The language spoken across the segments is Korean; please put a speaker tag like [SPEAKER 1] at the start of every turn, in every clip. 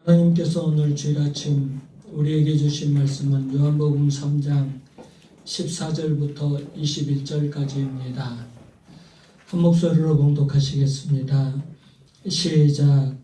[SPEAKER 1] 하나님께서 오늘 주일 아침 우리에게 주신 말씀은 요한복음 3장 14절부터 21절까지입니다. 한 목소리로 봉독하시겠습니다. 시작.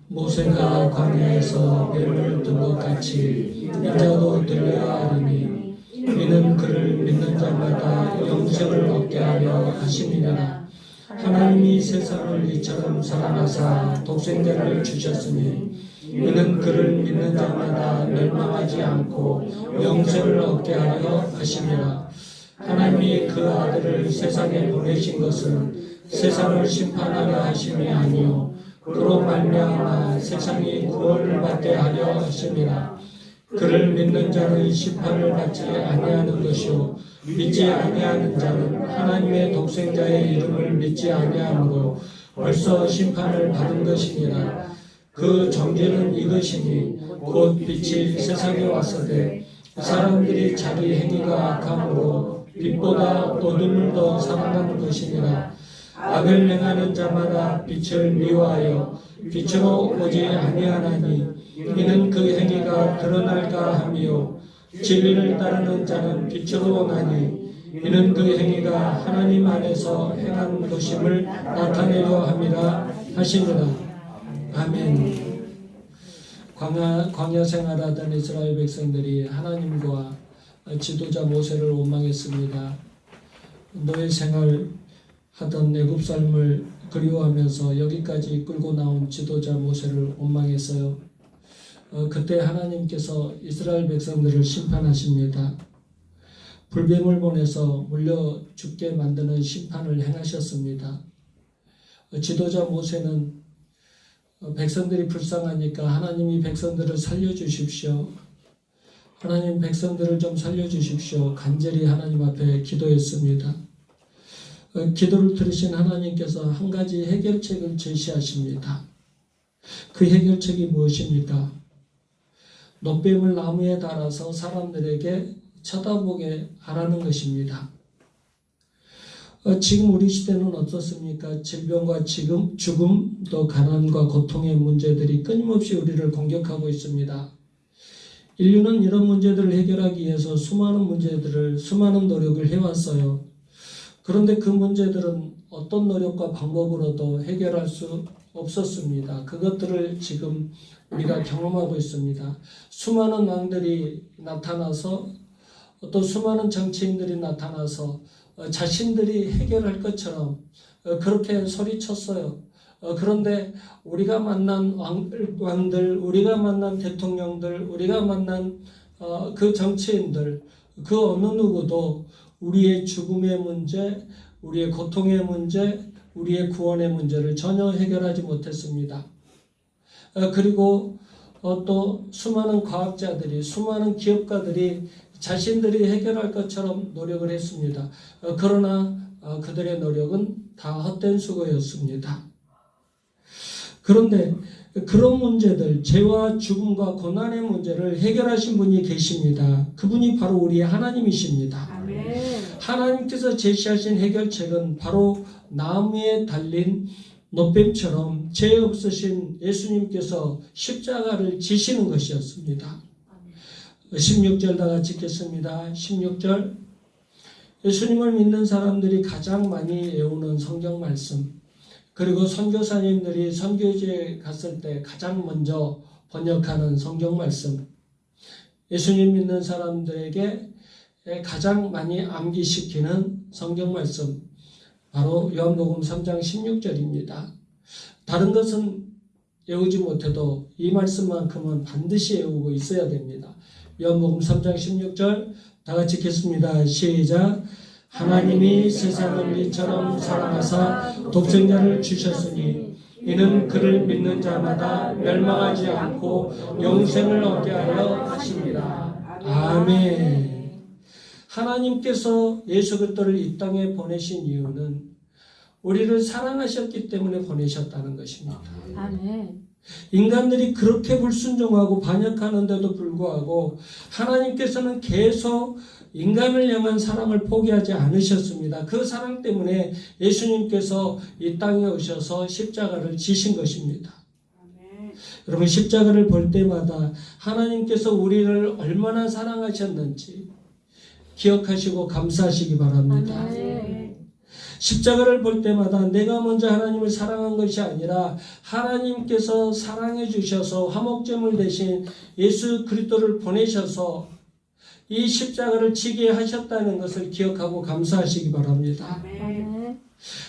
[SPEAKER 1] 모세가 광야에서 뱀을 든 것 같이 인자도 들려야 하리니 이는 그를 믿는 자마다 영생을 얻게 하려 하심이니라. 하나님이 세상을 이처럼 사랑하사 독생자를 주셨으니 이는 그를 믿는 자마다 멸망하지 않고 영생을 얻게 하려 하심이라. 하나님이 그 아들을 세상에 보내신 것은 세상을 심판하려 하심이 아니요 그로 말미암아 세상이 구원을 받게 하려 하심이라. 그를 믿는 자는 심판을 받지 아니하는 것이요 믿지 아니하는 자는 하나님의 독생자의 이름을 믿지 아니하므로 벌써 심판을 받은 것이니라. 그 정죄는 이것이니 곧 빛이 세상에 왔으되 사람들이 자기 행위가 악함으로 빛보다 어둠을 더 사랑하는 것이니라. 악을 행하는 자마다 빛을 미워하여 빛으로 오지 아니하나니 이는 그 행위가 드러날까 함이요 진리를 따르는 자는 빛으로 오나니 이는 그 행위가 하나님 안에서 행한 것임을 나타내려 함이라 하시니라. 아멘. 광야 생활하던 이스라엘 백성들이 하나님과 지도자 모세를 원망했습니다. 노예 생활하던 애굽 삶을 그리워하면서 여기까지 이끌고 나온 지도자 모세를 원망했어요. 그때 하나님께서 이스라엘 백성들을 심판하십니다. 불뱀을 보내서 물려 죽게 만드는 심판을 행하셨습니다. 지도자 모세는 백성들이 불쌍하니까 하나님이 백성들을 살려주십시오. 하나님 백성들을 좀 살려주십시오. 간절히 하나님 앞에 기도했습니다. 기도를 들으신 하나님께서 한 가지 해결책을 제시하십니다. 그 해결책이 무엇입니까? 놋뱀을 나무에 달아서 사람들에게 쳐다보게 하라는 것입니다. 지금 우리 시대는 어떻습니까? 질병과 죽음, 또 가난과 고통의 문제들이 끊임없이 우리를 공격하고 있습니다. 인류는 이런 문제들을 해결하기 위해서 수많은 노력을 해왔어요. 그런데 그 문제들은 어떤 노력과 방법으로도 해결할 수 없었습니다. 그것들을 지금 우리가 경험하고 있습니다. 수많은 왕들이 나타나서 또 수많은 정치인들이 나타나서 자신들이 해결할 것처럼 그렇게 소리쳤어요. 그런데 우리가 만난 왕들, 우리가 만난 대통령들, 우리가 만난 그 정치인들, 그 어느 누구도 우리의 죽음의 문제, 우리의 고통의 문제, 우리의 구원의 문제를 전혀 해결하지 못했습니다. 그리고 또 수많은 과학자들이, 수많은 기업가들이 자신들이 해결할 것처럼 노력을 했습니다. 그러나 그들의 노력은 다 헛된 수고였습니다. 그런데 그런 문제들, 죄와 죽음과 고난의 문제를 해결하신 분이 계십니다. 그분이 바로 우리의 하나님이십니다. 아멘. 하나님께서 제시하신 해결책은 바로 나무에 달린 놋뱀처럼 죄 없으신 예수님께서 십자가를 지시는 것이었습니다. 16절 다 같이 읽겠습니다. 16절. 예수님을 믿는 사람들이 가장 많이 외우는 성경 말씀, 그리고 선교사님들이 선교지에 갔을 때 가장 먼저 번역하는 성경 말씀, 예수님 믿는 사람들에게 가장 많이 암기시키는 성경 말씀, 바로 요한복음 3장 16절입니다. 다른 것은 외우지 못해도 이 말씀만큼은 반드시 외우고 있어야 됩니다. 요한복음 3장 16절 다 같이 읽겠습니다. 시작. 하나님이 세상을 이처럼 사랑하사 독생자를 주셨으니 이는 그를 믿는 자마다 멸망하지 않고 영생을 얻게 하려 하십니다. 아멘. 하나님께서 예수 그리스도를 이 땅에 보내신 이유는 우리를 사랑하셨기 때문에 보내셨다는 것입니다.
[SPEAKER 2] 아멘.
[SPEAKER 1] 인간들이 그렇게 불순종하고 반역하는데도 불구하고 하나님께서는 계속 인간을 향한 사랑을 포기하지 않으셨습니다. 그 사랑 때문에 예수님께서 이 땅에 오셔서 십자가를 지신 것입니다. 아멘. 여러분 십자가를 볼 때마다 하나님께서 우리를 얼마나 사랑하셨는지 기억하시고 감사하시기 바랍니다. 십자가를 볼 때마다 내가 먼저 하나님을 사랑한 것이 아니라 하나님께서 사랑해 주셔서 화목제물 대신 예수 그리스도를 보내셔서 이 십자가를 지게 하셨다는 것을 기억하고 감사하시기 바랍니다.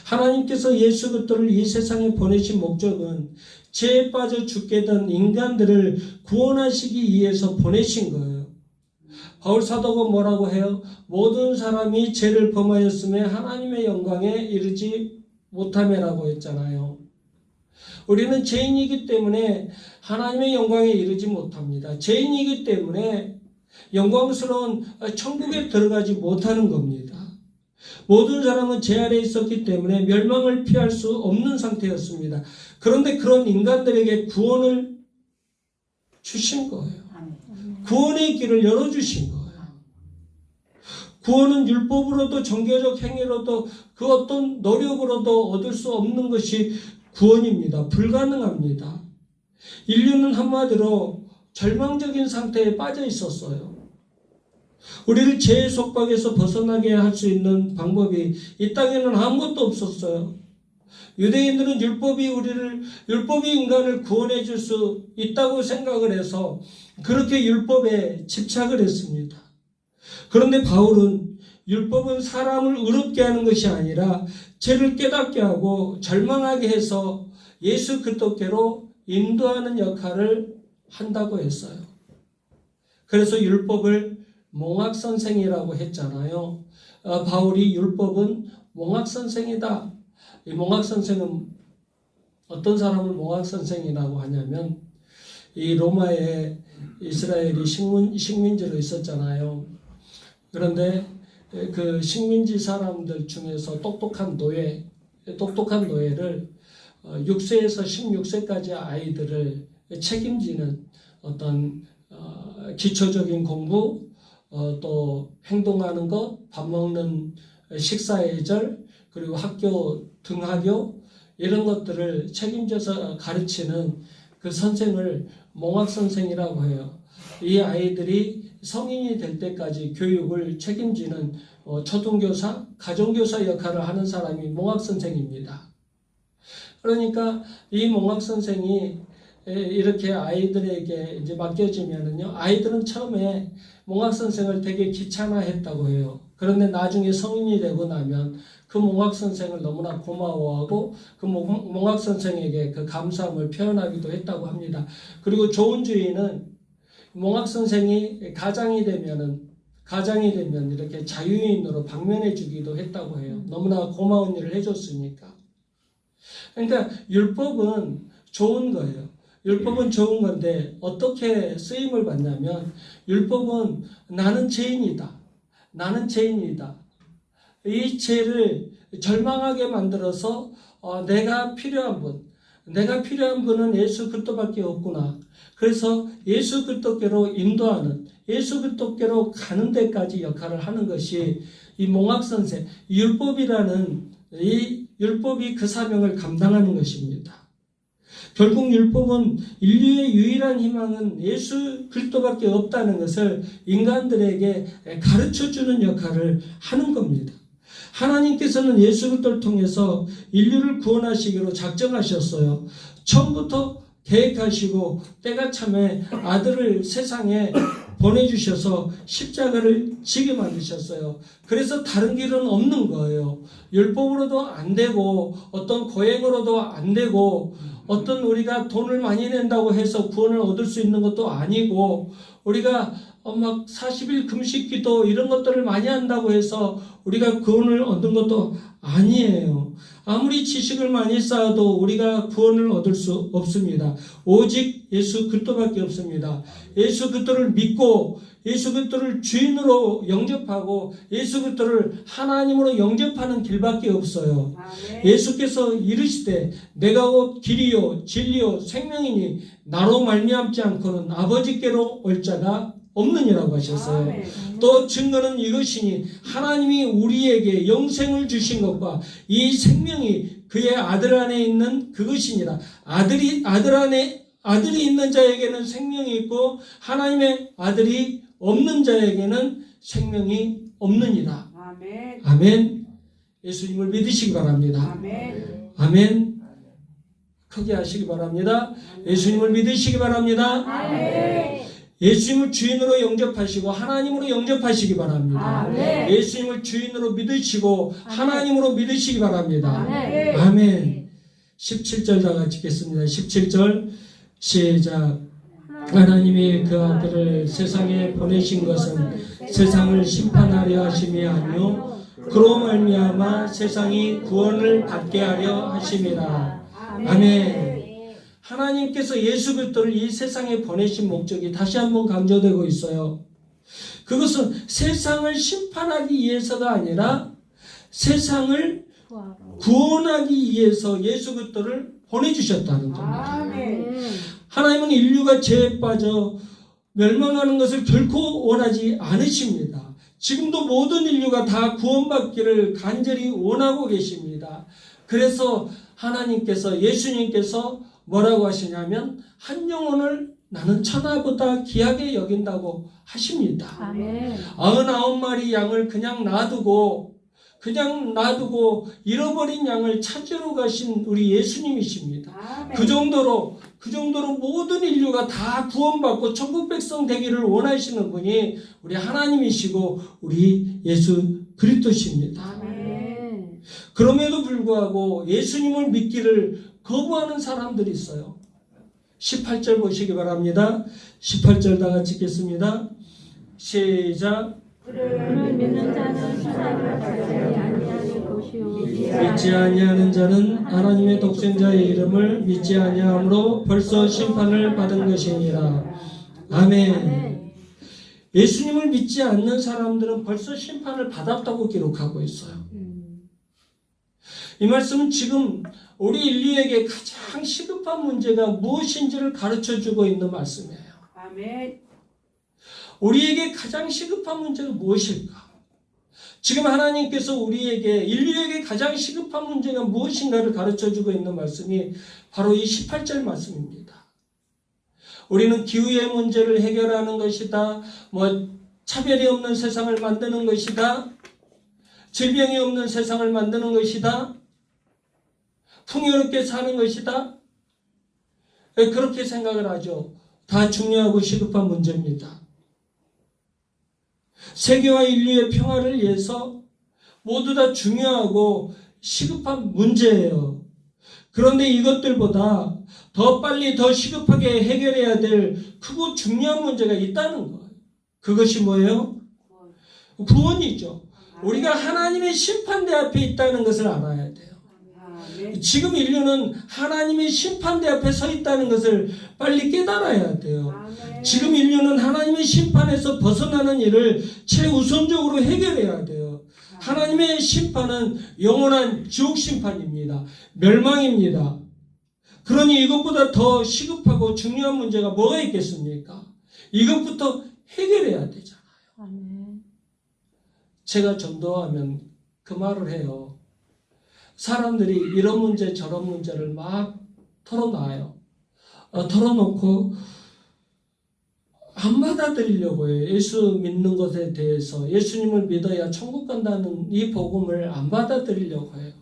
[SPEAKER 1] 하나님께서 예수 그리스도를 이 세상에 보내신 목적은 죄에 빠져 죽게 된 인간들을 구원하시기 위해서 보내신 거예요. 바울 사도가 뭐라고 해요? 모든 사람이 죄를 범하였음에 하나님의 영광에 이르지 못함이라고 했잖아요. 우리는 죄인이기 때문에 하나님의 영광에 이르지 못합니다. 죄인이기 때문에 영광스러운 천국에 들어가지 못하는 겁니다. 모든 사람은 죄 아래 있었기 때문에 멸망을 피할 수 없는 상태였습니다. 그런데 그런 인간들에게 구원을 주신 거예요. 구원의 길을 열어주신 거예요. 구원은 율법으로도 종교적 행위로도 그 어떤 노력으로도 얻을 수 없는 것이 구원입니다. 불가능합니다. 인류는 한마디로 절망적인 상태에 빠져 있었어요. 우리를 죄의 속박에서 벗어나게 할 수 있는 방법이 이 땅에는 아무것도 없었어요. 유대인들은 율법이 인간을 구원해 줄 수 있다고 생각을 해서 그렇게 율법에 집착을 했습니다. 그런데 바울은 율법은 사람을 의롭게 하는 것이 아니라 죄를 깨닫게 하고 절망하게 해서 예수 그리스도께로 인도하는 역할을 한다고 했어요. 그래서 율법을 몽학선생이라고 했잖아요. 바울이 율법은 몽학선생이다. 이 몽학선생은 어떤 사람을 몽학선생이라고 하냐면 이 로마에 이스라엘이 식민지로 있었잖아요. 그런데 그 식민지 사람들 중에서 똑똑한 노예를 6세에서 16세까지 아이들을 책임지는 어떤 기초적인 공부, 또 행동하는 것, 밥 먹는 식사 예절, 그리고 학교 등하교 이런 것들을 책임져서 가르치는 그 선생을 몽학선생이라고 해요. 이 아이들이 성인이 될 때까지 교육을 책임지는 초등교사, 가정교사 역할을 하는 사람이 몽학선생입니다. 그러니까 이 몽학선생이 이렇게 아이들에게 이제 맡겨지면은요, 아이들은 처음에 몽학선생을 되게 귀찮아했다고 해요. 그런데 나중에 성인이 되고 나면 그 몽학선생을 너무나 고마워하고 그 몽학선생에게 그 감사함을 표현하기도 했다고 합니다. 그리고 좋은 주인은 몽학선생이 가장이 되면 이렇게 자유인으로 방면해 주기도 했다고 해요. 너무나 고마운 일을 해줬으니까. 그러니까 율법은 좋은 거예요. 율법은 좋은 건데 어떻게 쓰임을 받냐면 율법은 나는 죄인이다. 이 죄를 절망하게 만들어서 내가 필요한 분은 예수 그리스도밖에 없구나. 그래서 예수 그리스도께로 인도하는, 예수 그리스도께로 가는 데까지 역할을 하는 것이 이 몽학선생, 율법이 그 사명을 감당하는 것입니다. 결국 율법은 인류의 유일한 희망은 예수 그리스도밖에 없다는 것을 인간들에게 가르쳐주는 역할을 하는 겁니다. 하나님께서는 예수 그리스도를 통해서 인류를 구원하시기로 작정하셨어요. 처음부터 계획하시고 때가 참에 아들을 세상에 보내주셔서 십자가를 지게 만드셨어요. 그래서 다른 길은 없는 거예요. 율법으로도 안 되고 어떤 고행으로도 안 되고 어떤 우리가 돈을 많이 낸다고 해서 구원을 얻을 수 있는 것도 아니고 우리가 막 40일 금식기도 이런 것들을 많이 한다고 해서 우리가 구원을 얻는 것도 아니에요. 아무리 지식을 많이 쌓아도 우리가 구원을 얻을 수 없습니다. 오직 예수 그리스도밖에 없습니다. 예수 그리스도를 믿고 예수 그리스도를 주인으로 영접하고 예수 그리스도를 하나님으로 영접하는 길밖에 없어요. 예수께서 이르시되 내가 곧 길이요 진리요 생명이니 나로 말미암지 않고는 아버지께로 올 자가 없느니라고 하셨어요. 또 증거는 이것이니 하나님이 우리에게 영생을 주신 것과 이 생명이 그의 아들 안에 있는 그것이니라. 아들 아들이 있는 자에게는 생명이 있고 하나님의 아들이 없는 자에게는 생명이 없느니라.
[SPEAKER 2] 아멘.
[SPEAKER 1] 아멘. 예수님을 믿으시기 바랍니다.
[SPEAKER 2] 아멘.
[SPEAKER 1] 아멘. 크게 하시기 바랍니다. 예수님을 믿으시기 바랍니다.
[SPEAKER 2] 아멘.
[SPEAKER 1] 예수님을 주인으로 영접하시고 하나님으로 영접하시기 바랍니다.
[SPEAKER 2] 아멘.
[SPEAKER 1] 예수님을 주인으로 믿으시고 하나님으로 믿으시기 바랍니다.
[SPEAKER 2] 아멘.
[SPEAKER 1] 아멘. 17절 다 같이 읽겠습니다. 17절 시작. 하나님이 그 아들을 세상에 보내신 것은 세상을 심판하려 하심이 아니요 그로 말미암아 세상이 구원을 받게 하려 하심이라. 아멘. 하나님께서 예수 그리스도를 이 세상에 보내신 목적이 다시 한번 강조되고 있어요. 그것은 세상을 심판하기 위해서가 아니라 세상을 구원하기 위해서 예수 그리스도를 보내주셨다는 겁니다.
[SPEAKER 2] 아멘.
[SPEAKER 1] 하나님은 인류가 죄에 빠져 멸망하는 것을 결코 원하지 않으십니다. 지금도 모든 인류가 다 구원받기를 간절히 원하고 계십니다. 그래서 하나님께서 예수님께서 뭐라고 하시냐면 한 영혼을 나는 천하보다 귀하게 여긴다고 하십니다.
[SPEAKER 2] 아멘.
[SPEAKER 1] 99마리 양을 그냥 놔두고 잃어버린 양을 찾으러 가신 우리 예수님이십니다.
[SPEAKER 2] 아멘.
[SPEAKER 1] 그 정도로 모든 인류가 다 구원받고 천국 백성 되기를 원하시는 분이 우리 하나님이시고 우리 예수 그리스도십니다.
[SPEAKER 2] 아멘.
[SPEAKER 1] 그럼에도 불구하고 예수님을 믿기를 거부하는 사람들이 있어요. 18절 보시기 바랍니다. 18절 다 같이 읽겠습니다. 시작.
[SPEAKER 3] 그를 믿는 자는 시사를 받지 아니하는 것이요
[SPEAKER 1] 믿지 아니하는 자는 하나님의 독생자의 이름을 믿지 아니함으로 벌써 심판을 받은 것이니라. 아멘. 예수님을 믿지 않는 사람들은 벌써 심판을 받았다고 기록하고 있어요. 이 말씀은 지금 우리 인류에게 가장 시급한 문제가 무엇인지를 가르쳐주고 있는 말씀이에요.
[SPEAKER 2] 아멘.
[SPEAKER 1] 우리에게 가장 시급한 문제가 무엇일까? 지금 하나님께서 인류에게 가장 시급한 문제가 무엇인가를 가르쳐주고 있는 말씀이 바로 이 18절 말씀입니다. 우리는 기후의 문제를 해결하는 것이다. 차별이 없는 세상을 만드는 것이다. 질병이 없는 세상을 만드는 것이다. 풍요롭게 사는 것이다. 그렇게 생각을 하죠. 다 중요하고 시급한 문제입니다. 세계와 인류의 평화를 위해서 모두 다 중요하고 시급한 문제예요. 그런데 이것들보다 더 빨리 더 시급하게 해결해야 될 크고 중요한 문제가 있다는 거예요. 그것이 뭐예요? 구원이죠. 우리가 하나님의 심판대 앞에 있다는 것을 알아야 돼요.
[SPEAKER 2] 아멘.
[SPEAKER 1] 지금 인류는 하나님의 심판대 앞에 서 있다는 것을 빨리 깨달아야 돼요.
[SPEAKER 2] 아멘.
[SPEAKER 1] 지금 인류는 하나님의 심판에서 벗어나는 일을 최우선적으로 해결해야 돼요. 하나님의 심판은 영원한 지옥 심판입니다. 멸망입니다. 그러니 이것보다 더 시급하고 중요한 문제가 뭐가 있겠습니까? 이것부터 해결해야 되잖아요.
[SPEAKER 3] 아멘.
[SPEAKER 1] 제가 전도하면 그 말을 해요. 사람들이 이런 문제 저런 문제를 막 털어놔요. 털어놓고 안 받아들이려고 해요. 예수 믿는 것에 대해서 예수님을 믿어야 천국 간다는 이 복음을 안 받아들이려고 해요.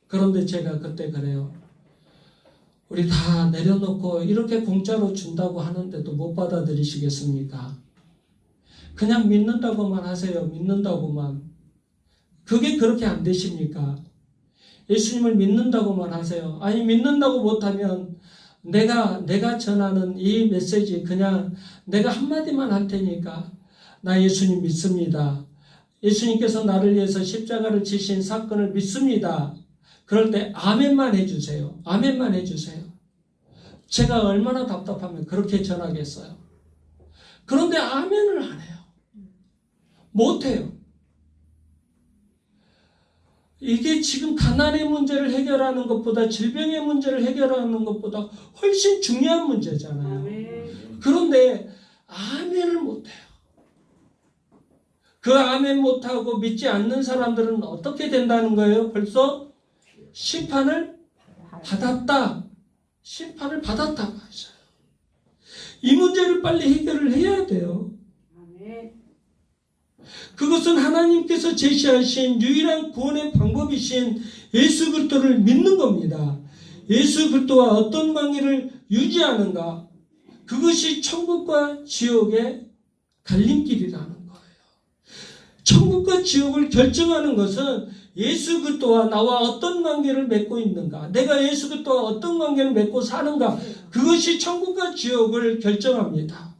[SPEAKER 1] 그런데 제가 그때 그래요. 우리 다 내려놓고 이렇게 공짜로 준다고 하는데도 못 받아들이시겠습니까? 그냥 믿는다고만 하세요. 믿는다고만. 그게 그렇게 안 되십니까? 예수님을 믿는다고만 하세요. 아니 믿는다고 못하면 내가 전하는 이 메시지 그냥 내가 한마디만 할 테니까 나 예수님 믿습니다. 예수님께서 나를 위해서 십자가를 지신 사건을 믿습니다. 그럴 때 아멘만 해주세요. 아멘만 해주세요. 제가 얼마나 답답하면 그렇게 전하겠어요. 그런데 아멘을 안 해요. 못해요. 이게 지금 가난의 문제를 해결하는 것보다 질병의 문제를 해결하는 것보다 훨씬 중요한 문제잖아요.
[SPEAKER 2] 아멘.
[SPEAKER 1] 그런데 아멘을 못해요. 그 아멘 못하고 믿지 않는 사람들은 어떻게 된다는 거예요? 벌써 심판을 받았다. 심판을 받았다고 하셔요. 이 문제를 빨리 해결을 해야 돼요.
[SPEAKER 2] 아멘.
[SPEAKER 1] 그것은 하나님께서 제시하신 유일한 구원의 방법이신 예수 그리스도를 믿는 겁니다. 예수 그리스도와 어떤 관계를 유지하는가? 그것이 천국과 지옥의 갈림길이라는 거예요. 천국과 지옥을 결정하는 것은 예수 그리스도와 나와 어떤 관계를 맺고 있는가? 내가 예수 그리스도와 어떤 관계를 맺고 사는가? 그것이 천국과 지옥을 결정합니다.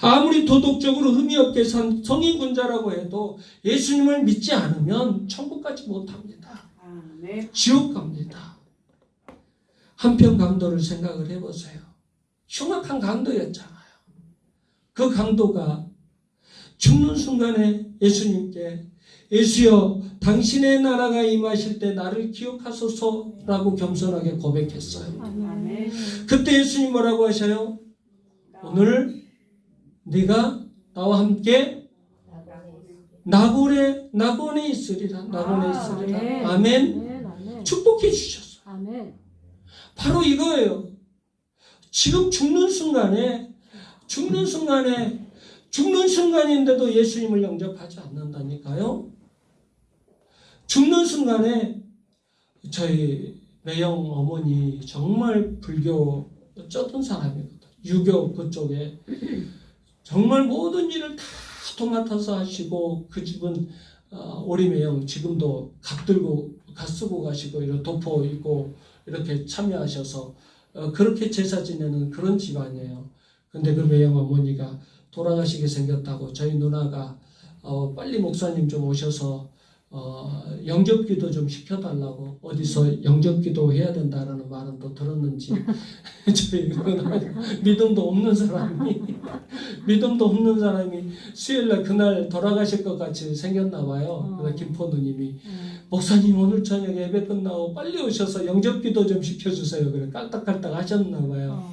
[SPEAKER 1] 아무리 도덕적으로 흠이 없게 산 성인군자라고 해도 예수님을 믿지 않으면 천국 가지 못합니다.
[SPEAKER 2] 아멘.
[SPEAKER 1] 지옥 갑니다. 한편 강도를 생각을 해보세요. 흉악한 강도였잖아요. 그 강도가 죽는 순간에 예수님께 예수여 당신의 나라가 임하실 때 나를 기억하소서라고 겸손하게 고백했어요.
[SPEAKER 2] 아멘.
[SPEAKER 1] 그때 예수님 뭐라고 하셔요? 오늘 네가 나와 함께 낙원에 있으리라. 낙원에 있으리라.
[SPEAKER 2] 아멘.
[SPEAKER 1] 아멘.
[SPEAKER 3] 아멘.
[SPEAKER 1] 축복해 주셨어요.
[SPEAKER 3] 아멘.
[SPEAKER 1] 바로 이거예요. 지금 죽는 순간인데도 예수님을 영접하지 않는다니까요. 죽는 순간에 저희 매형 어머니 정말 불교 쩌던 사람이거든요. 유교 그쪽에 정말 모든 일을 다 도맡아서 하시고 그 집은 우리 매형 지금도 갓 쓰고 가시고 이런 도포 있고 이렇게 참여하셔서 그렇게 제사 지내는 그런 집안이에요. 근데 그 매형 어머니가 돌아가시게 생겼다고 저희 누나가 빨리 목사님 좀 오셔서 영접기도 좀 시켜달라고 어디서 영접기도 해야 된다라는 말은 또 들었는지 저희 누나가 믿음도 없는 사람이 수요일날 그날 돌아가실 것 같이 생겼나 봐요. 그래서 김포 누님이 목사님 오늘 저녁 예배 끝나고 빨리 오셔서 영접기도 좀 시켜주세요. 그래 깔딱깔딱 하셨나 봐요.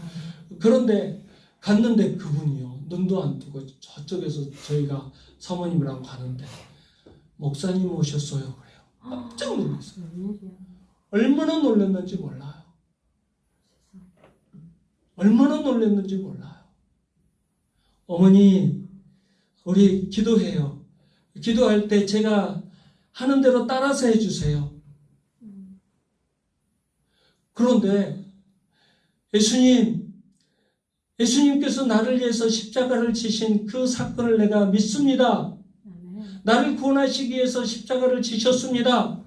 [SPEAKER 1] 그런데 갔는데 그분이요. 눈도 안 뜨고 저쪽에서 저희가 사모님이랑 가는데 목사님 오셨어요. 그래요. 깜짝 놀랐어요. 얼마나 놀랐는지 몰라요. 어머니 우리 기도해요. 기도할 때 제가 하는 대로 따라서 해주세요. 그런데 예수님께서 나를 위해서 십자가를 지신 그 사건을 내가 믿습니다. 나를 구원하시기 위해서 십자가를 지셨습니다.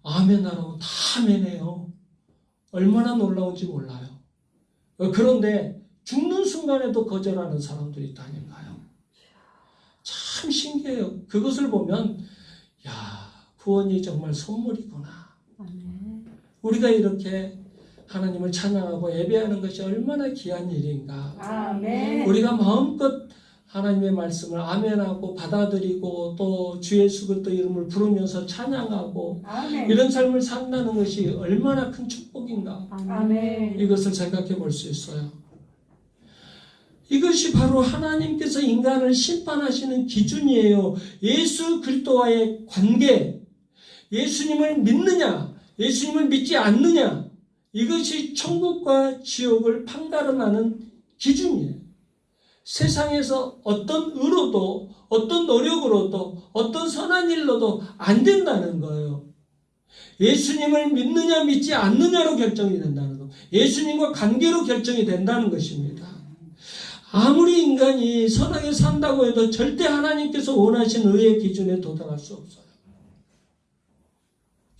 [SPEAKER 1] 아멘 하라고 다 아멘해요. 얼마나 놀라운지 몰라요. 그런데 죽는 순간에도 거절하는 사람들이 있다니까요. 참 신기해요. 그것을 보면 구원이 정말 선물이구나. 우리가 이렇게 하나님을 찬양하고 예배하는 것이 얼마나 귀한 일인가.
[SPEAKER 2] 아멘.
[SPEAKER 1] 우리가 마음껏 하나님의 말씀을 아멘하고 받아들이고 또 주 예수 그리스도 이름을 부르면서 찬양하고
[SPEAKER 2] 아멘.
[SPEAKER 1] 이런 삶을 산다는 것이 얼마나 큰 축복인가.
[SPEAKER 2] 아멘.
[SPEAKER 1] 이것을 생각해 볼 수 있어요. 이것이 바로 하나님께서 인간을 심판하시는 기준이에요. 예수 그리스도와의 관계, 예수님을 믿느냐, 예수님을 믿지 않느냐, 이것이 천국과 지옥을 판가름하는 기준이에요. 세상에서 어떤 의로도 어떤 노력으로도 어떤 선한 일로도 안 된다는 거예요. 예수님을 믿느냐 믿지 않느냐로 결정이 된다는 거. 예수님과 관계로 결정이 된다는 것입니다. 아무리 인간이 선하게 산다고 해도 절대 하나님께서 원하신 의의 기준에 도달할 수 없어요.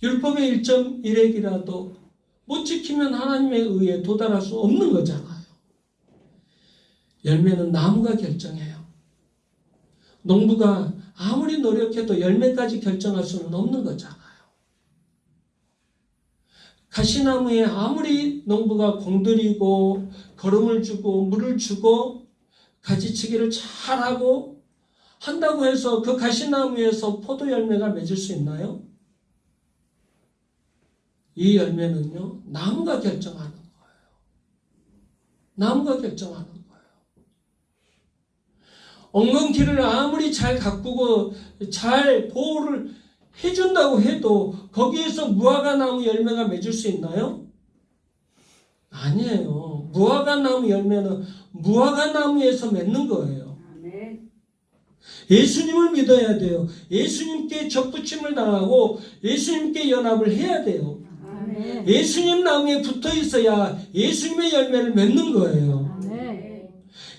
[SPEAKER 1] 율법의 1.1핵이라도 못 지키면 하나님의 의에 도달할 수 없는 거잖아요. 열매는 나무가 결정해요. 농부가 아무리 노력해도 열매까지 결정할 수는 없는 거잖아요. 가시나무에 아무리 농부가 공들이고 거름을 주고 물을 주고 가지치기를 잘하고 한다고 해서 그 가시나무에서 포도 열매가 맺을 수 있나요? 이 열매는요, 나무가 결정하는 거예요. 나무가 결정하는 거예요. 엉겅퀴를 아무리 잘 가꾸고 잘 보호를 해준다고 해도 거기에서 무화과 나무 열매가 맺을 수 있나요? 아니에요. 무화과 나무 열매는 무화과 나무에서 맺는 거예요.
[SPEAKER 2] 아멘.
[SPEAKER 1] 예수님을 믿어야 돼요. 예수님께 접붙임을 당하고 예수님께 연합을 해야 돼요.
[SPEAKER 2] 아멘.
[SPEAKER 1] 예수님 나무에 붙어 있어야 예수님의 열매를 맺는 거예요.
[SPEAKER 3] 아멘.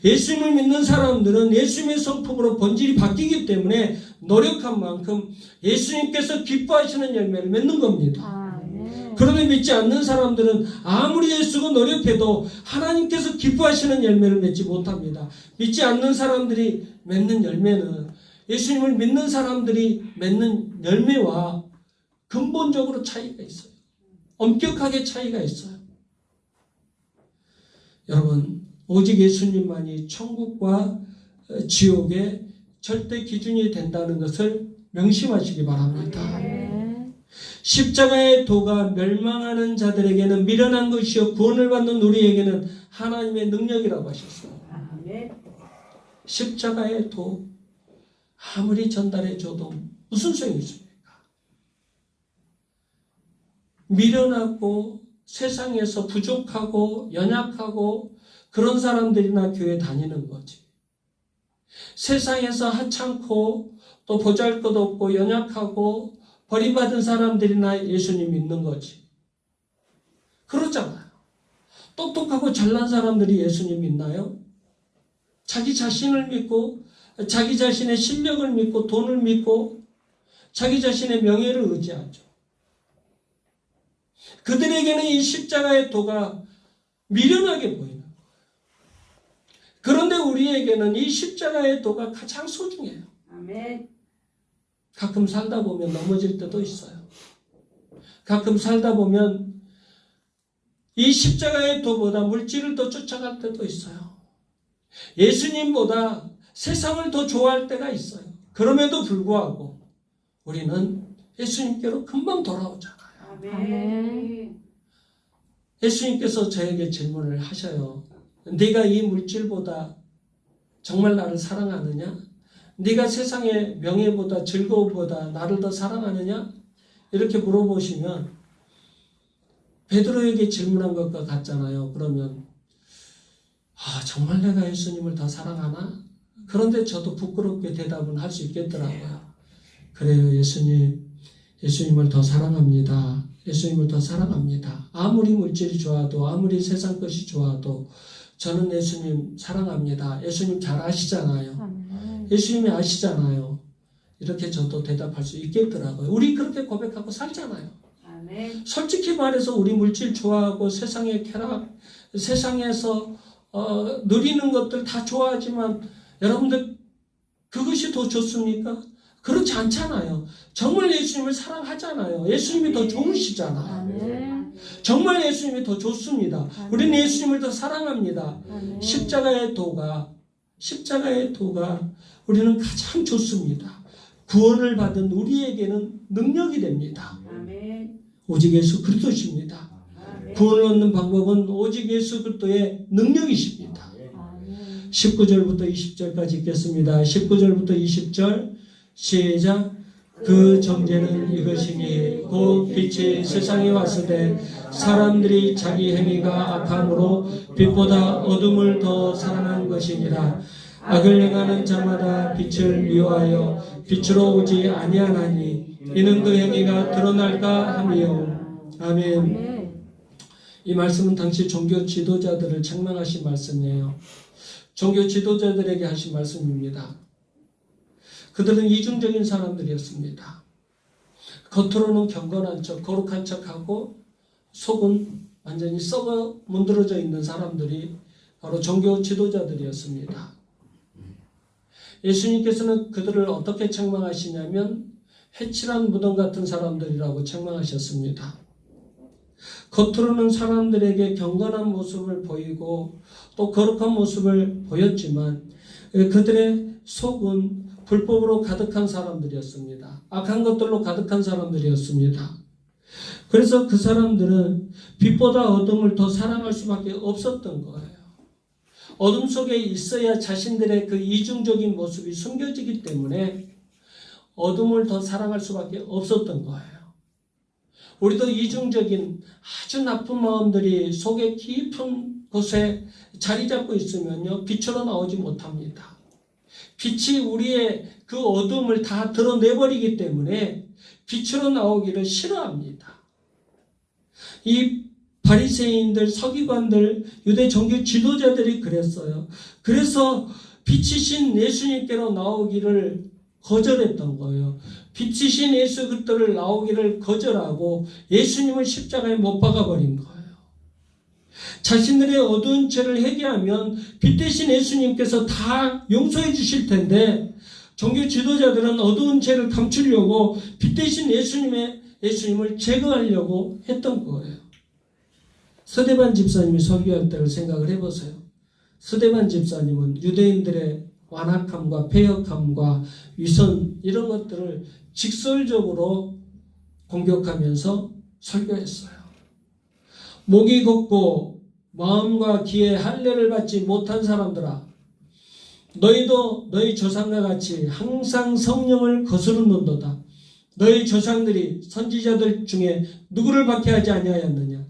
[SPEAKER 1] 예수님을 믿는 사람들은 예수님의 성품으로 본질이 바뀌기 때문에 노력한 만큼 예수님께서 기뻐하시는 열매를 맺는 겁니다.
[SPEAKER 3] 아멘.
[SPEAKER 1] 그런데 믿지 않는 사람들은 아무리 애쓰고 노력해도 하나님께서 기뻐하시는 열매를 맺지 못합니다. 믿지 않는 사람들이 맺는 열매는 예수님을 믿는 사람들이 맺는 열매와 근본적으로 차이가 있어요. 엄격하게 차이가 있어요. 여러분, 오직 예수님만이 천국과 지옥의 절대 기준이 된다는 것을 명심하시기 바랍니다.
[SPEAKER 3] 아멘.
[SPEAKER 1] 십자가의 도가 멸망하는 자들에게는 미련한 것이요 구원을 받는 우리에게는 하나님의 능력이라고 하셨어요.
[SPEAKER 2] 아멘.
[SPEAKER 1] 십자가의 도 아무리 전달해줘도 무슨 소용이 있습니까? 미련하고 세상에서 부족하고 연약하고 그런 사람들이나 교회 다니는 거지. 세상에서 하찮고 또 보잘것없고 연약하고 버림받은 사람들이나 예수님 믿는 거지. 그렇잖아요. 똑똑하고 잘난 사람들이 예수님 믿나요? 자기 자신을 믿고 자기 자신의 실력을 믿고 돈을 믿고 자기 자신의 명예를 의지하죠. 그들에게는 이 십자가의 도가 미련하게 보이는 거예요. 그런데 우리에게는 이 십자가의 도가 가장 소중해요.
[SPEAKER 2] 아멘.
[SPEAKER 1] 가끔 살다 보면 넘어질 때도 있어요. 가끔 살다 보면 이 십자가의 도보다 물질을 더 쫓아갈 때도 있어요. 예수님보다 세상을 더 좋아할 때가 있어요. 그럼에도 불구하고 우리는 예수님께로 금방 돌아오잖아요.
[SPEAKER 2] 아멘.
[SPEAKER 1] 예수님께서 저에게 질문을 하셔요. 네가 이 물질보다 정말 나를 사랑하느냐? 네가 세상의 명예보다 즐거움보다 나를 더 사랑하느냐? 이렇게 물어보시면 베드로에게 질문한 것과 같잖아요. 그러면 정말 내가 예수님을 더 사랑하나? 그런데 저도 부끄럽게 대답은 할 수 있겠더라고요. 그래요, 예수님을 더 사랑합니다. 예수님을 더 사랑합니다. 아무리 물질이 좋아도 아무리 세상 것이 좋아도 저는 예수님 사랑합니다. 예수님 잘 아시잖아요.
[SPEAKER 3] 아멘.
[SPEAKER 1] 예수님이 아시잖아요. 이렇게 저도 대답할 수 있겠더라고요. 우리 그렇게 고백하고 살잖아요.
[SPEAKER 2] 아멘.
[SPEAKER 1] 솔직히 말해서 우리 물질 좋아하고 세상의 쾌락, 세상에서 누리는 것들 다 좋아하지만 여러분들 그것이 더 좋습니까? 그렇지 않잖아요. 정말 예수님을 사랑하잖아요. 예수님이 더 좋으시잖아요.
[SPEAKER 3] 아멘.
[SPEAKER 1] 정말 예수님이 더 좋습니다. 우리는 예수님을 더 사랑합니다.
[SPEAKER 3] 아멘.
[SPEAKER 1] 십자가의 도가 우리는 가장 좋습니다. 구원을 받은 우리에게는 능력이 됩니다.
[SPEAKER 2] 아멘.
[SPEAKER 1] 오직 예수 그리스도십니다.
[SPEAKER 2] 아멘.
[SPEAKER 1] 구원을 얻는 방법은 오직 예수 그리스도의 능력이십니다.
[SPEAKER 3] 아멘.
[SPEAKER 1] 19절부터 20절까지 읽겠습니다. 19절부터 20절 시작. 그 정죄는 이것이니 곧 빛이 세상에 왔을 때 사람들이 자기 행위가 악함으로 빛보다 어둠을 더 사랑한 것이니라. 악을 행하는 자마다 빛을 미워하여 빛으로 오지 아니하나니 이는 그 행위가 드러날까 함이요. 아멘.
[SPEAKER 3] 아멘.
[SPEAKER 1] 이 말씀은 당시 종교 지도자들을 책망하신 말씀이에요. 종교 지도자들에게 하신 말씀입니다. 그들은 이중적인 사람들이었습니다. 겉으로는 경건한 척, 거룩한 척하고 속은 완전히 썩어 문드러져 있는 사람들이 바로 종교 지도자들이었습니다. 예수님께서는 그들을 어떻게 책망하시냐면 해칠한 무덤 같은 사람들이라고 책망하셨습니다. 겉으로는 사람들에게 경건한 모습을 보이고 또 거룩한 모습을 보였지만 그들의 속은 불법으로 가득한 사람들이었습니다. 악한 것들로 가득한 사람들이었습니다. 그래서 그 사람들은 빛보다 어둠을 더 사랑할 수밖에 없었던 거예요. 어둠 속에 있어야 자신들의 그 이중적인 모습이 숨겨지기 때문에 어둠을 더 사랑할 수밖에 없었던 거예요. 우리도 이중적인 아주 나쁜 마음들이 속에 깊은 곳에 자리 잡고 있으면요, 빛으로 나오지 못합니다. 빛이 우리의 그 어둠을 다 드러내버리기 때문에 빛으로 나오기를 싫어합니다. 이 바리새인들, 서기관들, 유대 종교 지도자들이 그랬어요. 그래서 빛이신 예수님께로 나오기를 거절했던 거예요. 빛이신 예수 그리스도를 나오기를 거절하고 예수님을 십자가에 못 박아버린 거예요. 자신들의 어두운 죄를 회개하면 빛 대신 예수님께서 다 용서해 주실 텐데 종교 지도자들은 어두운 죄를 감추려고 빛 대신 예수님을 제거하려고 했던 거예요. 스데반 집사님이 설교할 때를 생각을 해보세요. 스데반 집사님은 유대인들의 완악함과 패역함과 위선 이런 것들을 직설적으로 공격하면서 설교했어요. 목이 걷고 마음과 귀에 할례를 받지 못한 사람들아, 너희도 너희 조상과 같이 항상 성령을 거스르는도다. 너희 조상들이 선지자들 중에 누구를 박해하지 아니하였느냐?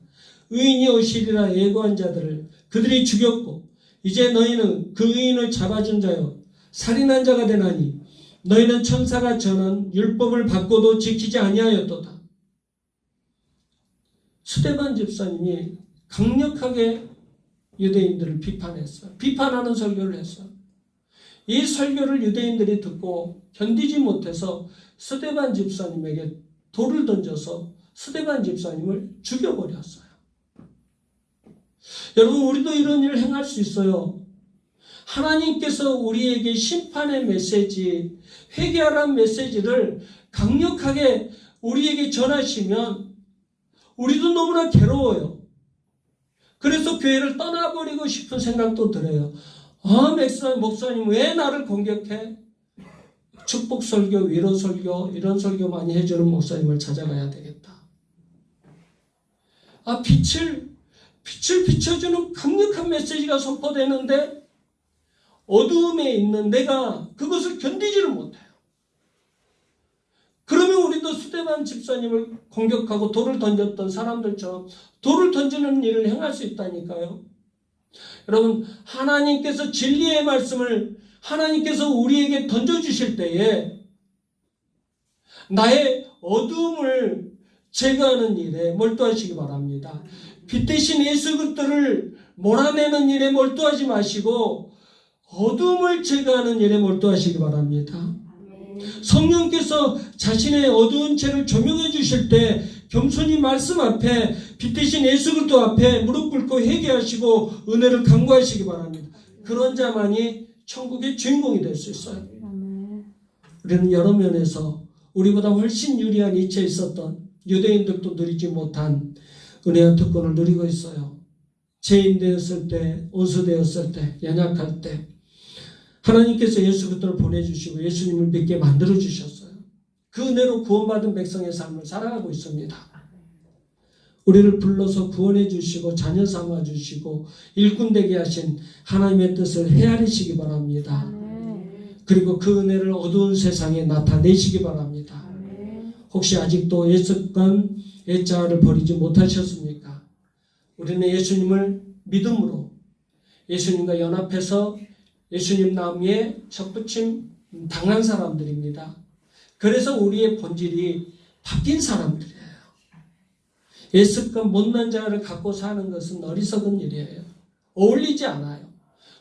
[SPEAKER 1] 의인이 오시리라 예고한 자들을 그들이 죽였고 이제 너희는 그 의인을 잡아준 자요 살인한 자가 되나니 너희는 천사가 전한 율법을 받고도 지키지 아니하였도다. 스데반 집사님이 강력하게 유대인들을 비판했어요. 비판하는 설교를 했어요. 이 설교를 유대인들이 듣고 견디지 못해서 스데반 집사님에게 돌을 던져서 스데반 집사님을 죽여버렸어요. 여러분, 우리도 이런 일을 행할 수 있어요. 하나님께서 우리에게 심판의 메시지, 회개하라는 메시지를 강력하게 우리에게 전하시면 우리도 너무나 괴로워요. 그래서 교회를 떠나버리고 싶은 생각도 들어요. 목사님 왜 나를 공격해? 축복 설교, 위로 설교, 이런 설교 많이 해주는 목사님을 찾아가야 되겠다. 빛을 비춰주는 강력한 메시지가 선포되는데 어두움에 있는 내가 그것을 견디지를 못해요. 그러면 우리도 스데반 집사님을 공격하고 돌을 던졌던 사람들처럼 돌을 던지는 일을 행할 수 있다니까요. 여러분, 하나님께서 진리의 말씀을 하나님께서 우리에게 던져주실 때에 나의 어두움을 제거하는 일에 몰두하시기 바랍니다. 빛 대신 예수 그리스도를 몰아내는 일에 몰두하지 마시고 어두움을 제거하는 일에 몰두하시기 바랍니다. 성령께서 자신의 어두운 죄를 조명해 주실 때 겸손히 말씀 앞에 빛 대신 예수 그리스도 앞에 무릎 꿇고 회개하시고 은혜를 간구하시기 바랍니다. 그런 자만이 천국의 주인공이 될 수 있어요. 우리는 여러 면에서 우리보다 훨씬 유리한 이치에 있었던 유대인들도 누리지 못한 은혜와 특권을 누리고 있어요. 죄인 되었을 때, 온수되었을 때, 연약할 때 하나님께서 예수 그리스도를 보내주시고 예수님을 믿게 만들어주셨어요. 그 은혜로 구원받은 백성의 삶을 살아가고 있습니다. 우리를 불러서 구원해 주시고 자녀 삼아 주시고 일꾼 되게 하신 하나님의 뜻을 헤아리시기 바랍니다. 그리고 그 은혜를 어두운 세상에 나타내시기 바랍니다. 혹시 아직도 옛습관, 옛자아를 버리지 못하셨습니까? 우리는 예수님을 믿음으로 예수님과 연합해서 예수님 나무에 접붙임 당한 사람들입니다. 그래서 우리의 본질이 바뀐 사람들이에요. 옛습관 못난 자아를 갖고 사는 것은 어리석은 일이에요. 어울리지 않아요.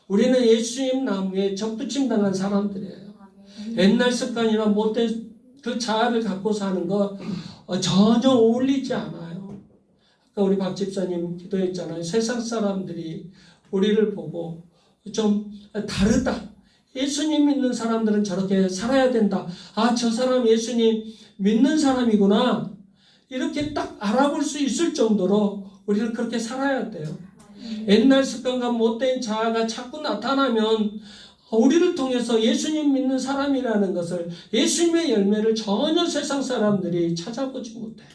[SPEAKER 1] 우리는 예수님 나무에 접붙임 당한 사람들이에요. 옛날 습관이나 못된 그 자아를 갖고 사는 거 전혀 어울리지 않아요. 아까 우리 박 집사님 기도했잖아요. 세상 사람들이 우리를 보고 좀 다르다. 예수님 믿는 사람들은 저렇게 살아야 된다. 저 사람 예수님 믿는 사람이구나. 이렇게 딱 알아볼 수 있을 정도로 우리는 그렇게 살아야 돼요. 옛날 습관과 못된 자아가 자꾸 나타나면 우리를 통해서 예수님 믿는 사람이라는 것을, 예수님의 열매를 전혀 세상 사람들이 찾아보지 못해요.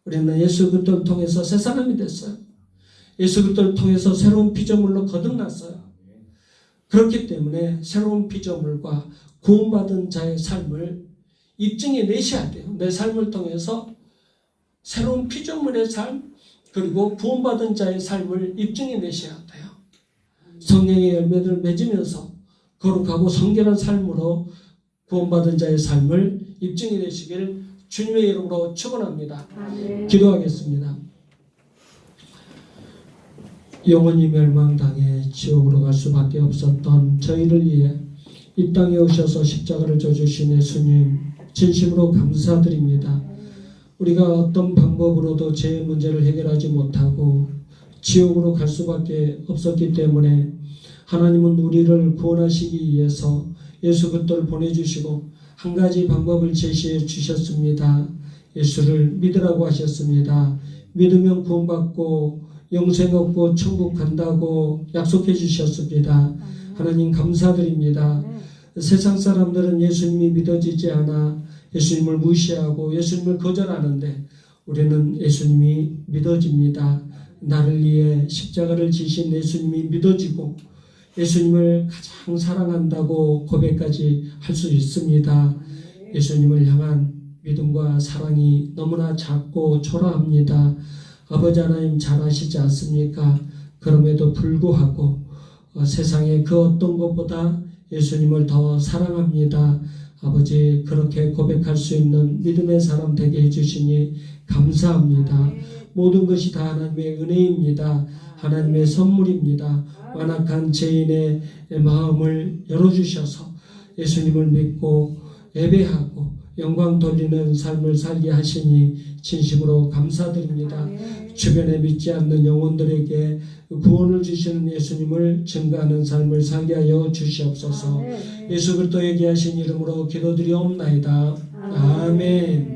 [SPEAKER 1] 우리는 예수 그리스도를 통해서 새 사람이 됐어요. 예수 그리스도를 통해서 새로운 피조물로 거듭났어요. 그렇기 때문에 새로운 피조물과 구원받은 자의 삶을 입증해 내셔야 돼요. 내 삶을 통해서 새로운 피조물의 삶, 그리고 구원받은 자의 삶을 입증해 내셔야 돼요. 성령의 열매를 맺으면서 거룩하고 성결한 삶으로 구원받은 자의 삶을 입증해 내시길 주님의 이름으로 축원합니다.
[SPEAKER 2] 아멘.
[SPEAKER 1] 기도하겠습니다. 영원히 멸망당해 지옥으로 갈 수밖에 없었던 저희를 위해 이 땅에 오셔서 십자가를 져주신 예수님 진심으로 감사드립니다. 우리가 어떤 방법으로도 죄의 문제를 해결하지 못하고 지옥으로 갈 수밖에 없었기 때문에 하나님은 우리를 구원하시기 위해서 예수 그리스도를 보내주시고 한 가지 방법을 제시해 주셨습니다. 예수를 믿으라고 하셨습니다. 믿으면 구원받고 영생 얻고 천국 간다고 약속해 주셨습니다. 하나님 감사드립니다. 세상 사람들은 예수님이 믿어지지 않아 예수님을 무시하고 예수님을 거절하는데 우리는 예수님이 믿어집니다. 나를 위해 십자가를 지신 예수님이 믿어지고 예수님을 가장 사랑한다고 고백까지 할 수 있습니다. 예수님을 향한 믿음과 사랑이 너무나 작고 초라합니다. 아버지 하나님 잘 아시지 않습니까? 그럼에도 불구하고 세상의 그 어떤 것보다 예수님을 더 사랑합니다. 아버지 그렇게 고백할 수 있는 믿음의 사람 되게 해주시니 감사합니다. 모든 것이 다 하나님의 은혜입니다. 하나님의 선물입니다. 완악한 죄인의 마음을 열어주셔서 예수님을 믿고 예배하고 영광 돌리는 삶을 살게 하시니 진심으로 감사드립니다. 주변에 믿지 않는 영혼들에게 구원을 주시는 예수님을 증거하는 삶을 살게 하여 주시옵소서. 예수 그리스도 얘기하신 이름으로 기도드리옵나이다. 아멘.